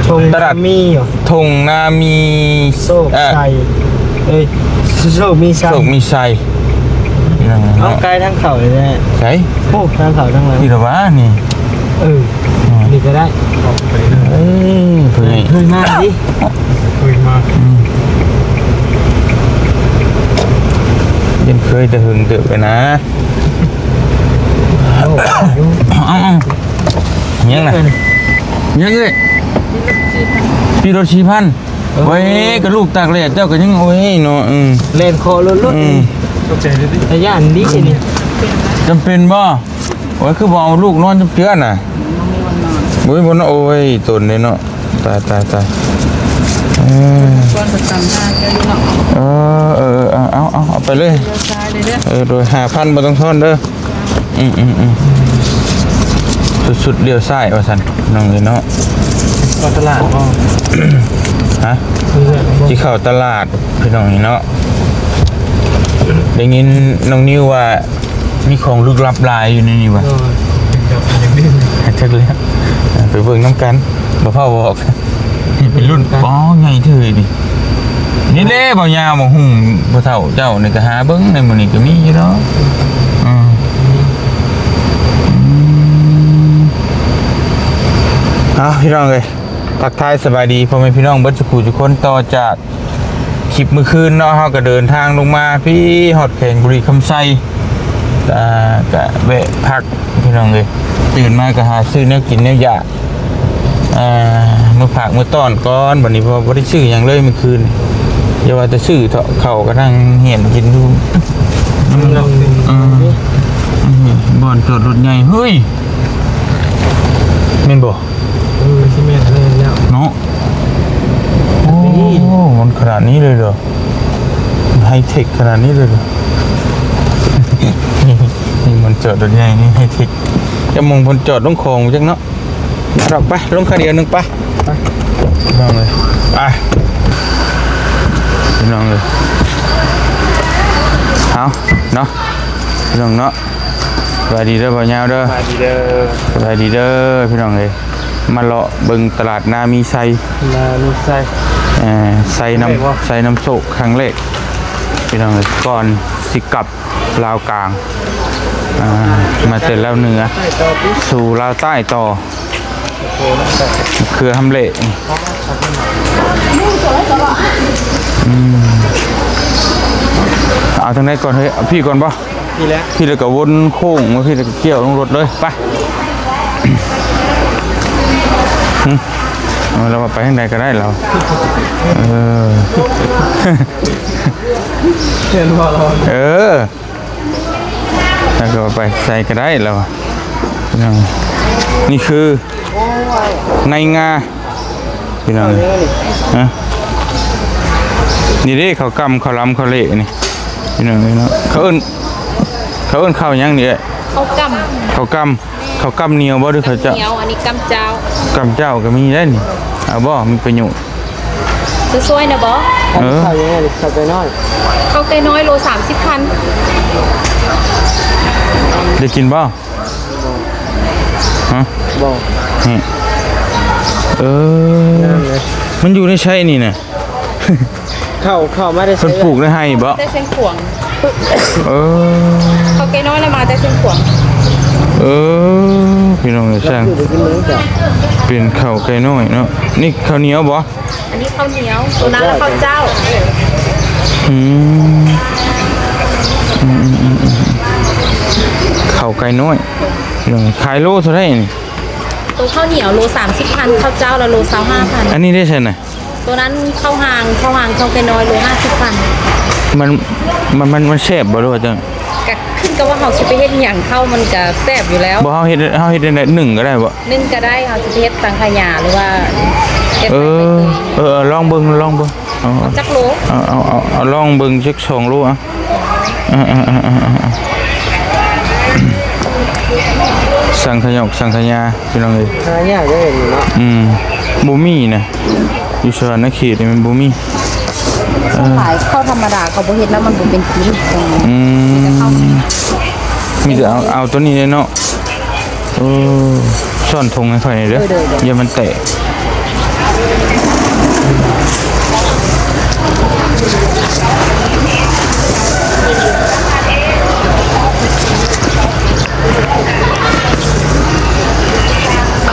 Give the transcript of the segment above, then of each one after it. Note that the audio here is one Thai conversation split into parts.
ทงตลาดมีทงนามีโซกไซโซกมีไซโซกมีไซเอาไกลทั้งเข่าเลยแน่ใช่โอ้ทั้งเข่าทั้งเลยนี่หรอวะนี่นี่ก็ได้เคยมาดิเคยมายังเคยจะหึงเดือดไปนะยังไงยังไงปีรถชีพันไว้กับลูกตากเลยเจ้าก็ยังโอ้ยเนาะเล่นคอลุ้นๆแต่ย่านดีนี่จำเป็นบ่โอ้ยคือบ่เอาลูกนอนจำเจือน่ะโอ้ยบนโอ้ยตนเลยเนาะตายก้อนประจำหน้าเจ้าอยู่เนาะเอาไปเลยโดย5,000บ่ต้องทอนเด้อสุดเดียวซ้ายว่าซั่นน้องเนาะเข้าตลาดบ่ฮะสิเข้าตลาดพี่น้องเนาะได้ยินน้องนิวว่ามีของลึกลับหลายอยู่ในนี้ว่ะจักแล้วไปเบิ่งน้ำกันบ่พ่อบอกนี่เป็นรุ่นป้อใหญ่เถิดนี่แหละบ่ยาวบ่หุ่มบ่เฒ่าเจ้านี่ก็หาเบิ่งในมื้อนี้ก็มีอยู่เนาะพี่น้องเลยทักทายสบายดีพ่อแม่พี่น้องเบิดสุขุทุกคนต่อจากคลิปเมื่อคืนเนาะเขาก็เดินทางลงมาพี่ฮอดแข่งบุรีคำไซก็แวะพักพี่น้องเลยตื่นมาก็หาซื้อเนื้อกินเนื้อยาเมื่อผักเมื่อต้อนก้อนวันนี้พอไม่ได้ซื้ออย่างเลยเมื่อคืนอย่าว่าจะซื้อเข่าก็นั่งเห็นกินดูบ่อนจอดรถใหญ่เฮ้ยเมนบ่ที่เมนเลยแล้วเนาะโอ้มันขนาดนี้เลยเหรอไฮเทคขนาดนี้เลยเหรอนี่มันจอดรถใหญ่นี่ไฮเทคจะมองบนจอดลงคลองจังเนาะเราไปลงคันเดียวนึงไปลองเลยไปลองเลยเอาเนาะลองเนาะสบายดีเด้อบ่าวยาวเด้อสบายดีเด้อพี่น้องเลยมาเลาะเบิ่งตลาดนามีไซไซน้ำโศกครั้งแรกพี่น้องเลยก่อนสิกลับลาวกลางมาเสร็จแล้วเหนือสู่ลาวใต้ต่อคือทำเละเอาทางไหนก่อนเฮ้ยพี่ก่อนป่ะพี่เลยก็วนโค้งพี่เลยก็เกี่ยวลงรถเลยไปเราไปทางไหนก็ได้เราแล้วก็ไปใส่ก็ได้เรานี่คือในงาพี่น้องนี่ดิเขากำเขาล้ำเขาเละนี่พี่น้องเขาเอิ้นข้าวยังนี่เขากำเหนียวบ่ด้วยเขาเจ้าเหนียวอันนี้กำเจ้าก็มีได้นี่เอาบ่มีประโยชน์สวยๆนะบ่ข้าวยังไงข้าวไก่น้อยโล30,000ได้กินบ่ฮะบ่มันอยู่ในใช่นี่น่ะเข้ามาได้คนปลูกได้ให้บ่ได้เส้นขวงข้าวไก่น้อยแล้วมาได้เส้นขวงพี่น้องเลยช่างเป็นข้าวไก่น้อยเนาะนี่ข้าวเหนียวบ่อันนี้ข้าวเหนียวตัวนั้นแล้วข้าวเจ้าข้าวไก่น้อยขายโลเท่าไหร่นี่ตัวข้าวเหนียวโล30,000ข้าวเจ้าละโล25,000อันนี้ได้ใช่ไหมตัวนั้นข้าวหางข้าวไก่น้อยโล50,000มันแซ่บบ่รู้ว่าจังก็ขึ้นกับว่าเฮาสิไปเฮ็ดหยังเข้ามันก็แซ่บอยู่แล้วบ่เฮาเฮ็ดได้1ก็ได้บ่1ก็ได้เฮาสิไปเฮ็ดสังขยาหรือว่าลองเบิ่งจักโลเอาลองเบิ่งจัก2โลอ่ะสังขยาพี่น้องเอ้ยหายากได้เนาะบ่มีนะอยู่สวรรณเขตนี่มันบ่มีขายข้าวธรรมดาเขาบ่เฮ็ดแล้วมันบ่เป็นชิ้นมีแต่เอาตัวนี้เลยเนาะซ่อนทงให้ค่อยหน่อยเด้ออย่ามันแตก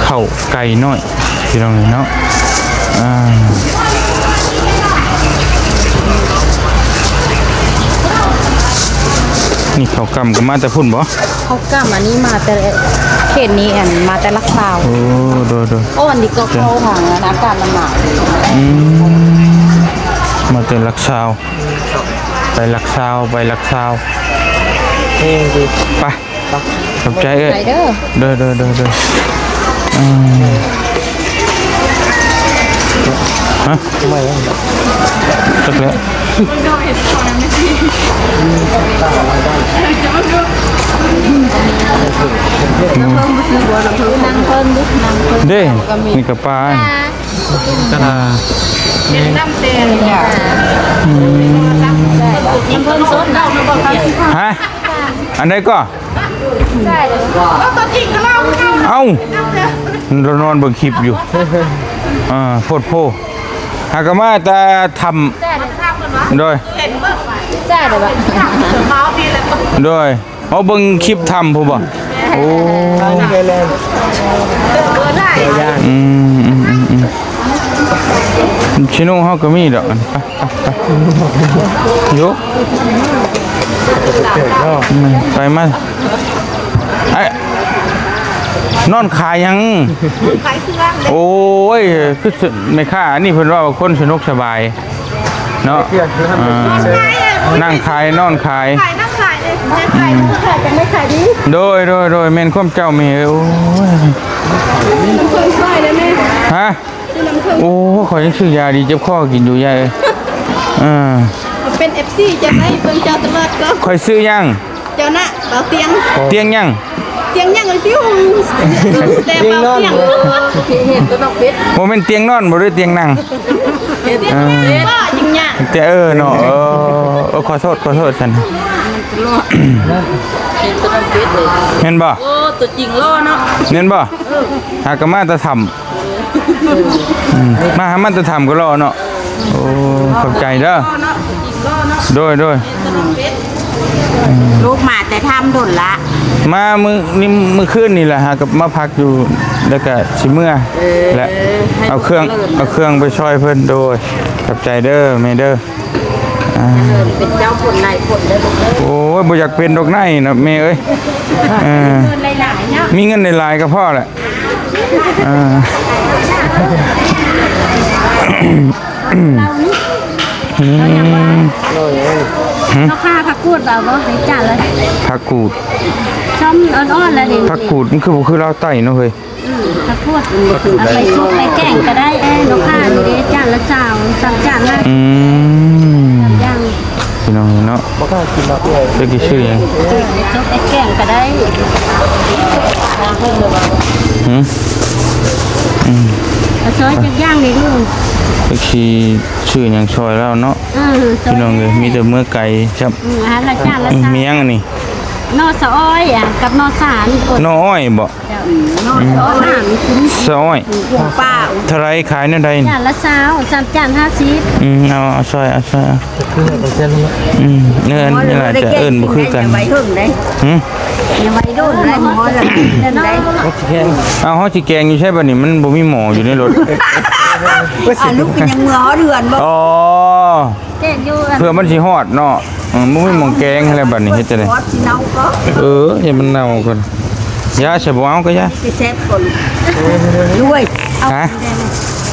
ข้าวไก่น้อยพี่น้องเนาะนี่ข้าวกำก็มาแต่พุ่นบ่ เขากล้ามอันนี้มาแต่เขตนี้อันมาแต่ลักซาว โอ้โดย โอ้อันนี้ก็เข้าหางอากาศมันหนาว มาแต่ลักซาวไปลักซาวไปลักซาวไปขอบใจเอ้ย ไปเด้อ เด้อฮะทำไมตักแล้วเด้นี่กับปลาตลาดฮะอันไหนก็เอ้าเรานอนเบิ่งคลิปอยู่โพดโพหากมาแต่ทำโดยโดยเอาเบิ่งคลิปทำผู้บ่โอ้ชิโน่เฮาก็มีดอกไปโยไปมาไอ้นอนขายยังโอ้ยคือไม่ค่านี่เพิ่นว่าคนสนุกสบายเนาะนั่งขายนอนขายนั่งขายเลยขายจะไม่ขายดีโดยแม่นความเจ้ามีโอ้ยน้ำผึ้งซอยเลยแม่ฮะโอ้ขอยังซื้อยาดีเจ็บคอกินอยู่ยายเป็น FC จะได้เบิ่งเจ้าตลอดก็ค่อยซื้อยังเจ้าน่ะเบาเตียงยังเลยซิวแต่เบาเตียงเห็นก็ต้องเป็ดบ่แม่นเตียงนอนบ่ได้เตียงนั่งก็ยิงยากแต่เนาะขอโทษฉันเห็นบ่โอ้ตัวจริงล้อเนาะเห็นบ่หากมาจะทำมาหามันจะทำก็รอเนาะโอ้ขอบใจเด้อโดยลูกมาแต่ทำดุนละมามือคืนนี่แหละฮะกับมาพักอยู่แล้วก็สิเมื่อและเอาเครื่องไปช่วยเพิ่นโดยขอบใจเด้อแม่เด้อเป็นเจ้าผลนายผลได้ลูกเด้อโอ้ยบ่อยากเป็นดอกไนนะแม่เอ้ยมีเงินหลายๆก็พอแหละเราฆ่าผักกูดเปล่าบ่ให้จานเลยผักกูดช้อมอ่อนๆแล้วดิผักกูดมันคือเราไต่เนาะเฮ้ยผักกูดเอาไปซุปไปแกงก็ได้เราฆ่านี่ดิจานละ3จานนะย่างพี่น้องเนาะบ่กล้ากินแล้วเด้อกี่ชื่อหยังซุปไปแกงก็ได้ซอยจะย่างเลยดูก็คือชื่ออย่างซอยแล้วเนาะพี่น้องเลยมีแต่เมื่อไก่จับเมียงนี่นอสอ้อยกับนอสารนออ้อยบ่นอสอ้อยซอยป้าเท่าไรขายนั่นใดจานละ3จาน50เอาซอยเนี่ยอาจจะเอิ้นบ่คือกันไว้ถึงได้อย่าไว้โดนได้หมอละได้เฮาสิแกงอยู่ใช่ป่ะนี่มันบ่มีหมออยู่ในรถลูกเป็นยังมือเดือนบ่อ๋อเพื่อมันสิฮอดเนาะบ่มีหม่องแกงอะไรบัดนี้เฮ็ดจังได๋อย่ามันเน่าก่อนยาใช่บ่เอาก็ยาสิแซ่บก่อนด้วยฮะ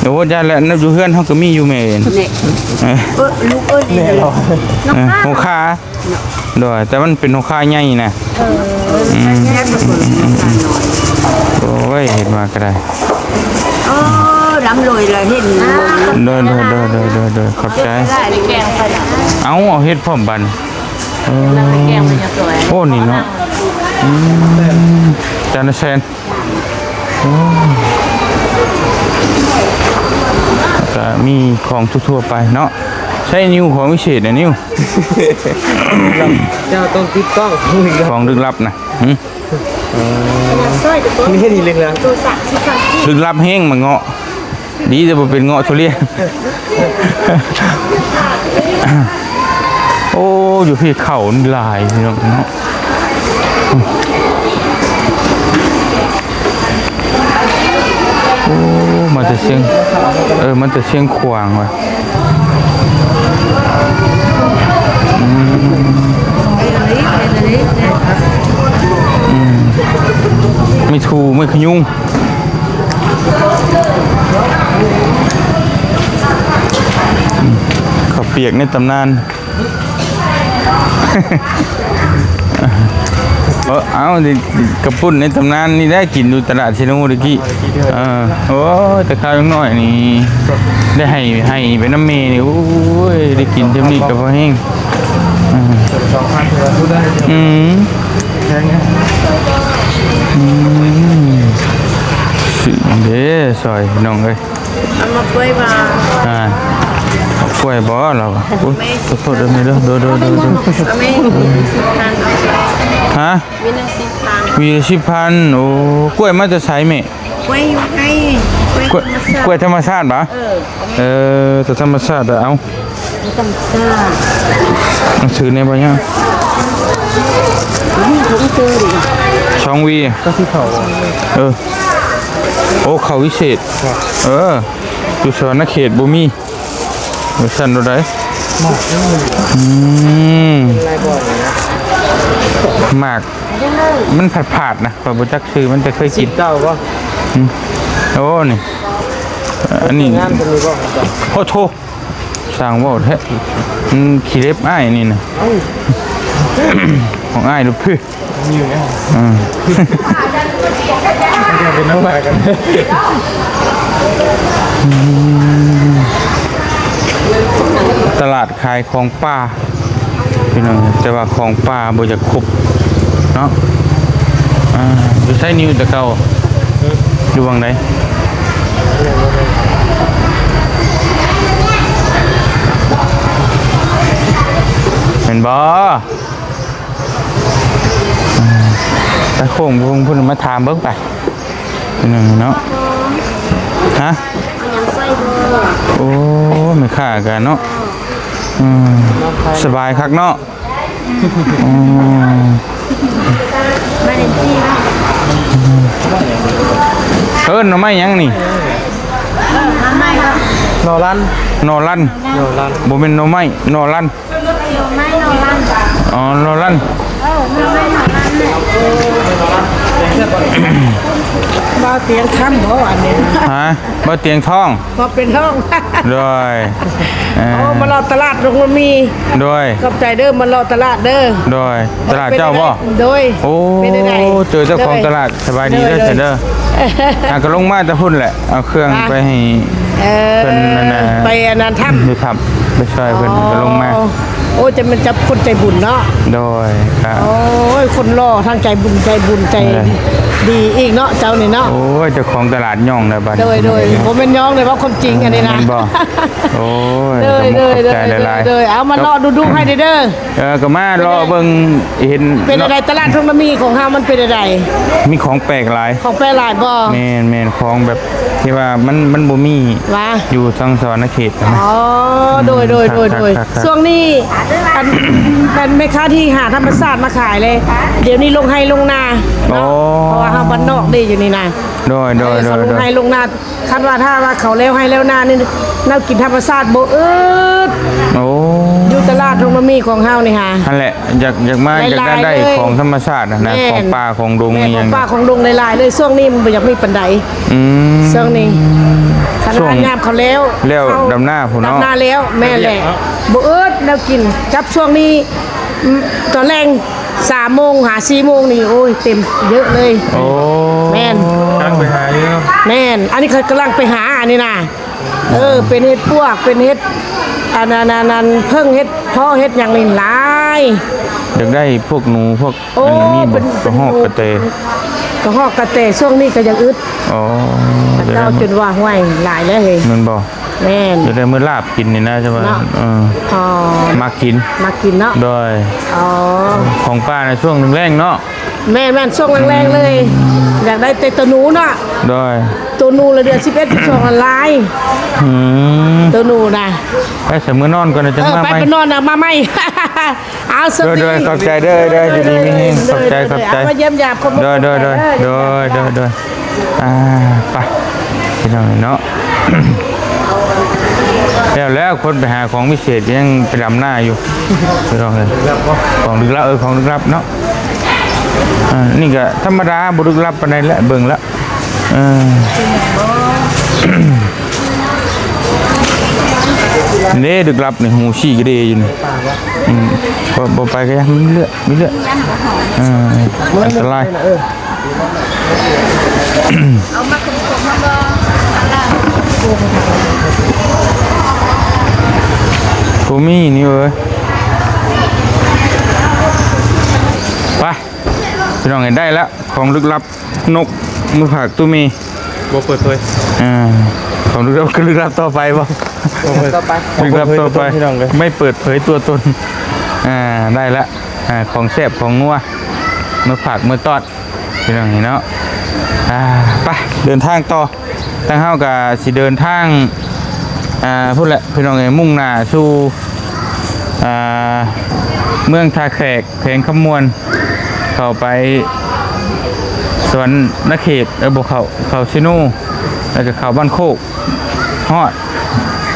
เดี๋ยวย่าแล้วอยู่เฮือนเฮาก็มีอยู่แม่เองลูกเอ้ยนี่หัวขาด้วยแต่มันเป็นหัวขาใหญ่นะโอ้ยเห็นมาก็ได้ร่ำรวยเลยเห็นเดินขอบใจเอาเฮ็ดพร้อมบันโอ้นี่เนาะจานเซนก็มีของทั่วไปเนาะใช้นิ้วของวิเศษนะนิ้วเจ้าต้องติดกล้องของลึกลับนะมีแค่นี้เลยนะลึกลับแห้งมาเงาะดีจะเป็นเงาะทุเรียน โอ้อยู่พี่เขาหลายพี่น้องเนาะโอ้มันจะเสียงมันจะเสียงขวางว่ะไม่ถูไม่ขยุงเขาเปียกในตำนานเอาดิกระปุ่นในตำนานนี่ได้กินดูตลาดเชนูตะกี้โอ้แต่ข้าวยังน้อยนี่ได้ให้ไปน้ำเมนี่โอ้ยได้กินเต็มนี่กับพ่อแห้งสิเด้ซอยน้องเอ้ยเอามากล้วยมาก ล้วยบ่เราขอโทษด้วยไม่เด้อโดเอาแม่10,000ฮะมี10,000โอ้กล้วยมาจะใช้แม่กล้วยอยู่ให้กล้วยธรรมชาติบ่แต่ธรรมชาติเอาธรรมชาติหนังสือในบ่ยังช่องวีก็ที่เขาโอ้เขาวิเศษอยู่สวรรณเขตบ่มีบ่สั่นโดได้หมากมันผัดๆนะข้อยบ่จักชื่อมันจะเคยกินเจ้าบ่โอ้นี่อันนี้งานจะมีบ่โอ้โธ่สร้างบ่แท้ขี้เล็บอ้ายนี่น่ะของอ้ายดูพี่อยู่เนี่ยเป็นน้องหมากันตลาดขายของป่าพี่น้องแต่ว่าของป่าบ่จะครบเนาะอยู่ใช้นิ้วแต่เก่าอยู่วังไหนเห็นบ่ตะโค้งพุ่งพุ่นมาถามเบิ่งไปพี่น้องเนาะฮะโอ้ไม่ค่ากันเนาะสบายคักเนาะมาเล่นที่หน่อไม้ยังนี่มาใหม่ครับนอรันบ่เป็นหน่อไม้นอรันอ๋อนอรันบ่เตียงค่ำบ่อันนี้ฮะบ่เตียงทองบ่เป็นท้องด้วยมารอตลาดโรงมีด้วยขอบใจเด้อมารอตลาดเด้อด้วยตลาดเจ้าบ่โดยโอ้เจอเจ้าของตลาดสบายดีเด้อเด้อก็ลงมาจะพุ่นแหละเอาเครื่องไปให้เพิ่นนั่นน่ะไปอันนั้นทำอยู่ทำไปช่วยเพิ่นก็ลงมาโอ้จะมันจับคนใจบุญเนาะโดยครับโอ้ยคนรอทางใจบุญใจดีอีกเนาะเจ้านี่เนาะโอ้ยเจ้าของตลาดย่องนะบัดโดยผมเป็นย่องเลยว่าคนจริงอันนี้นะโอ้ยโดยเอามารอดูให้เด้อก็มารอเบิ่งเห็นเป็นอะไรตลาดทุ่งน้ำมีของเฮามันเป็นอะไรมีของแปลกหลายของแปลกหลายบ่แม่นของแบบที่ว่ามันบ่มีอยู่ทางสวรรณเขตอ๋อโดยช่วงนี้อันแม่ค้าที่หาธรรมชาติมาขายเลยเดี๋ยวนี้ลงให้ลงนาเนาะเพราะว่าเฮาบ้านนอกดีอยู่นี่นะโดยลงให้ลงนาคาดว่าถ้าว่าเขาแล้วให้แล้วนานี่น่ากินธรรมชาติบ่โอ้อยู่ตลาดทุ่งน้ำมีของเฮานี่ฮะนั่นแหละอยากมาอยากได้ของธรรมชาตินะของป่าของดงนี่ของป่าของดงหลายๆเลยช่วงนี้มันบ่อยากมีปานใดช่วงนี้ขนาดยามเขาแล้วดำหน้าพุ่นเนาะดำหน้าแล้วแม่แหละบ่แล้วกินจับช่วงนี้ตอนแรง3 โมงหา4 โมงนี่โอ้ยเต็มเยอะเลยโอ้แม่นกำลังไปหาเยอะแม่นอันนี้เขากำลังไปหาอันนี้นะเป็นเห็ดพวกเป็นเห็ดอันนั้นเพิ่งเห็ดพ่อเห็ดอย่างนี้หลายอยากได้พวกหนูพวกอันนี้บ่กระหอกกระเตช่วงนี้ก็ยังอึดอ๋อเจ้าจนว่าห้วยหลายแล้วเฮ้ยมันบ่แม่นจะได้มื้อลาบกินนี่นะใช่ป่ะมากินเนาะโดยของป้าในช่วงแรงเนาะ แม่นช่วงแรกๆเลย อยากได้แต่ตัวหนูเนาะ โดย ตัวหนูละเดือน11 12อันลาย อืม ตัวหนูนะ ไปเสมือนอนก่อนนะจังมา ไป ไหม ไปนอนนะมาไหม เอาส โดยขอบใจเด้ออยู่ดีมีแฮงขอบใจ เอามาเยี่ยมยามคน โดยไปพี่น้องเนาะ แล้วคนไปหาของพิเศษยังไปดำหน้าอยู่พี่น้องเลยของลึกลับของลึกลับเนาะนี่ก็ธรรมดาบุลึกลับปานใดละเบิ่งละนี่ดึกลับนี่หูชี้กระเดยอยู่นี่บ่ไปก็ยังมีเลือดอันตรายกูมีนี่เว้ยไปพี่น้องเห็นได้แล้วของลึกลับนกมือผักตู้มี บ่เปิดเผย ของลึกลับก็ลึกลับต่อไปบ่ ต่อไป ลึกลับต่อไปไม่เปิดเผยตัวตนได้แล้วของแซ่บของนัวมือผักมือตอดพี่น้องเห็นเนาะไปเดินทางต่อตั้งเฮากับสิเดินทางพูดแหละพี่น้องเอ้ยมุ่งหน้าสู่เมืองท่าแขกแขวงขมวนเข้าไปสวนนเขตบ่เขาชิโน่แล้วก็เข้าบ้านโคกฮอด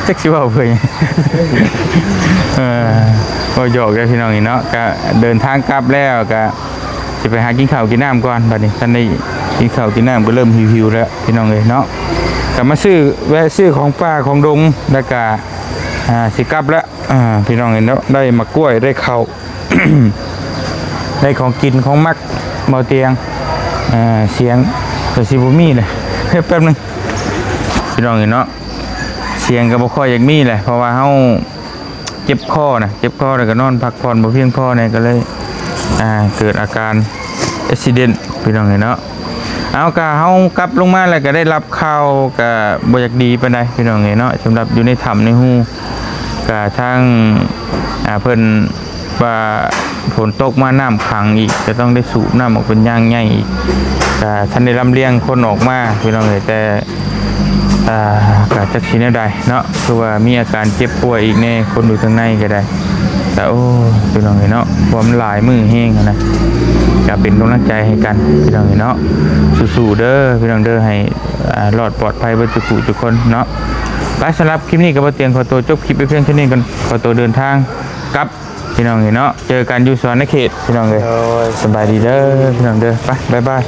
จักสิว่าเพิ่นบ่หยอกกันพี่น้องนี่เนาะก็เดินทางกลับแล้วก็สิไปหากินข้าวกินน้ำก่อนบัดนี้ท่านได้กินข้าวกินน้ำก็เริ่มหิวๆแล้วพี่น้องเอ้ยเนาะก็มาแวะซื้อของป่าของดงแล้วก็สิกลับแล้วพี่น้องเห็นแล้วได้มะกล้วยได้ข้าว ได้ของกินของมักเบาเตียงเสียงแต่สิบ่มีเลยแป๊บนึงพี่น้องเห็นเนาะเสียงก็บ่ค่อยอยากมีเลยเพราะว่าเฮาเจ็บคอแล้วก็นอนพักผ่อนบ่เพียงพอเนี่ยก็เลยเกิดอาการอุบิเหตุพี่น้องเห็นเนาะเอากะเฮากลับลงมาแล้วก็ได้รับข่าวก็บ่อยากดีปานใดพี่น้องเห็นเนาะสำหรับอยู่ในถ้ำในหูก็ทางเพิ่นว่าฝนตกมาน้ำขังอีกจะต้องได้สูบน้ำออกเป็นย่างใหญ่อีกก็ท่านได้ลำเลียงคนออกมาพี่น้องเอ้ยแต่ก็จักสิแนวใดเนาะคือว่ามีอาการเจ็บป่วยอีกแน่คนอยู่ข้างในก็ได้แต่โอ้พี่น้องเอ้ยเนาะความหลายมือแห้งนะก็เป็นกำลังใจให้กันพี่น้องเอ้ยเนาะสู้ๆเด้อพี่น้องเด้อให้รอดปลอดภัยเบิดทุกคนเนาะไปสำหรับคลิปนี้ก็บ่เตียงขอตัวจบคลิปไปเพียงเท่านี้กันขอตัวเดินทางกลับพี่น้องเอ้ยเนาะเจอกันอยู่สวนนเขตพี่น้องเอ้ยสบายดีเด้อพี่น้องเด้อไปบ๊ายบาย